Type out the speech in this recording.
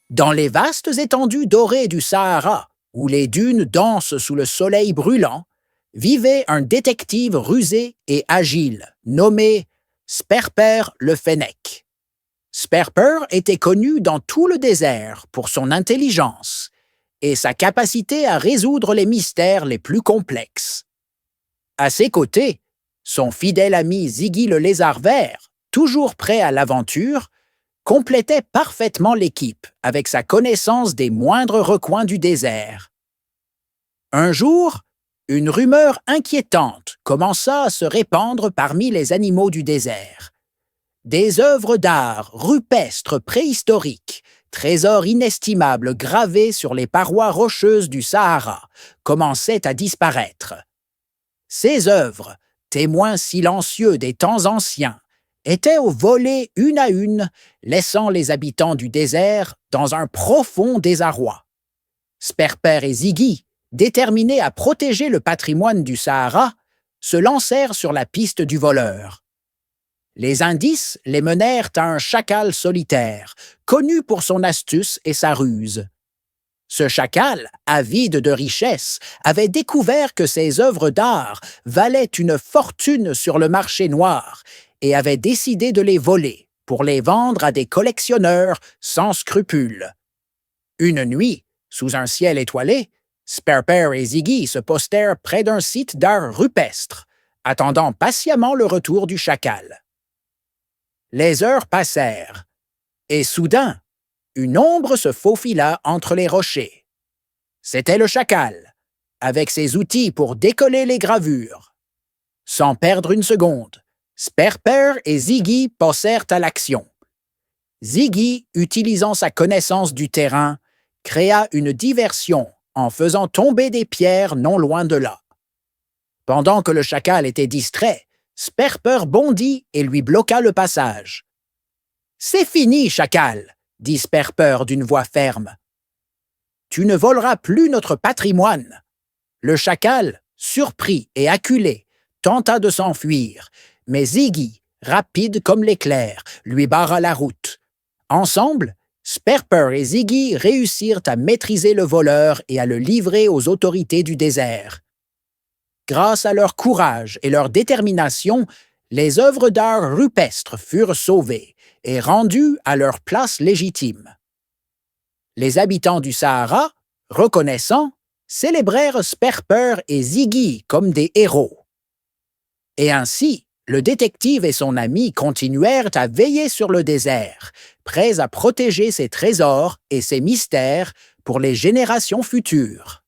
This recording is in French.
Dans les vastes étendues dorées du Sahara, où les dunes dansent sous le soleil brûlant, vivait un détective rusé et agile nommé Sperper le Fennec. Sperper était connu dans tout le désert pour son intelligence et sa capacité à résoudre les mystères les plus complexes. À ses côtés, son fidèle ami Ziggy le Lézard Vert, toujours prêt à l'aventure, complétait parfaitement l'équipe avec sa connaissance des moindres recoins du désert. Un jour, une rumeur inquiétante commença à se répandre parmi les animaux du désert. Des œuvres d'art rupestres préhistoriques, trésors inestimables gravés sur les parois rocheuses du Sahara, commençaient à disparaître. Ces œuvres, témoins silencieux des temps anciens, étaient volées une à une, laissant les habitants du désert dans un profond désarroi. Sperper et Ziggy, déterminés à protéger le patrimoine du Sahara, se lancèrent sur la piste du voleur. Les indices les menèrent à un chacal solitaire, connu pour son astuce et sa ruse. Ce chacal, avide de richesses, avait découvert que ses œuvres d'art valaient une fortune sur le marché noir et avait décidé de les voler pour les vendre à des collectionneurs sans scrupules. Une nuit, sous un ciel étoilé, Sperper et Ziggy se postèrent près d'un site d'art rupestre, attendant patiemment le retour du chacal. Les heures passèrent, et soudain, une ombre se faufila entre les rochers. C'était le chacal, avec ses outils pour décoller les gravures. Sans perdre une seconde, Sperper et Ziggy passèrent à l'action. Ziggy, utilisant sa connaissance du terrain, créa une diversion en faisant tomber des pierres non loin de là. Pendant que le chacal était distrait, Sperper bondit et lui bloqua le passage. « C'est fini, chacal !» dit Sperper d'une voix ferme. « Tu ne voleras plus notre patrimoine. » Le chacal, surpris et acculé, tenta de s'enfuir, mais Ziggy, rapide comme l'éclair, lui barra la route. Ensemble, Sperper et Ziggy réussirent à maîtriser le voleur et à le livrer aux autorités du désert. Grâce à leur courage et leur détermination, les œuvres d'art rupestres furent sauvées et rendues à leur place légitime. Les habitants du Sahara, reconnaissants, célébrèrent Sperper et Ziggy comme des héros. Et ainsi, le détective et son ami continuèrent à veiller sur le désert, prêts à protéger ses trésors et ses mystères pour les générations futures.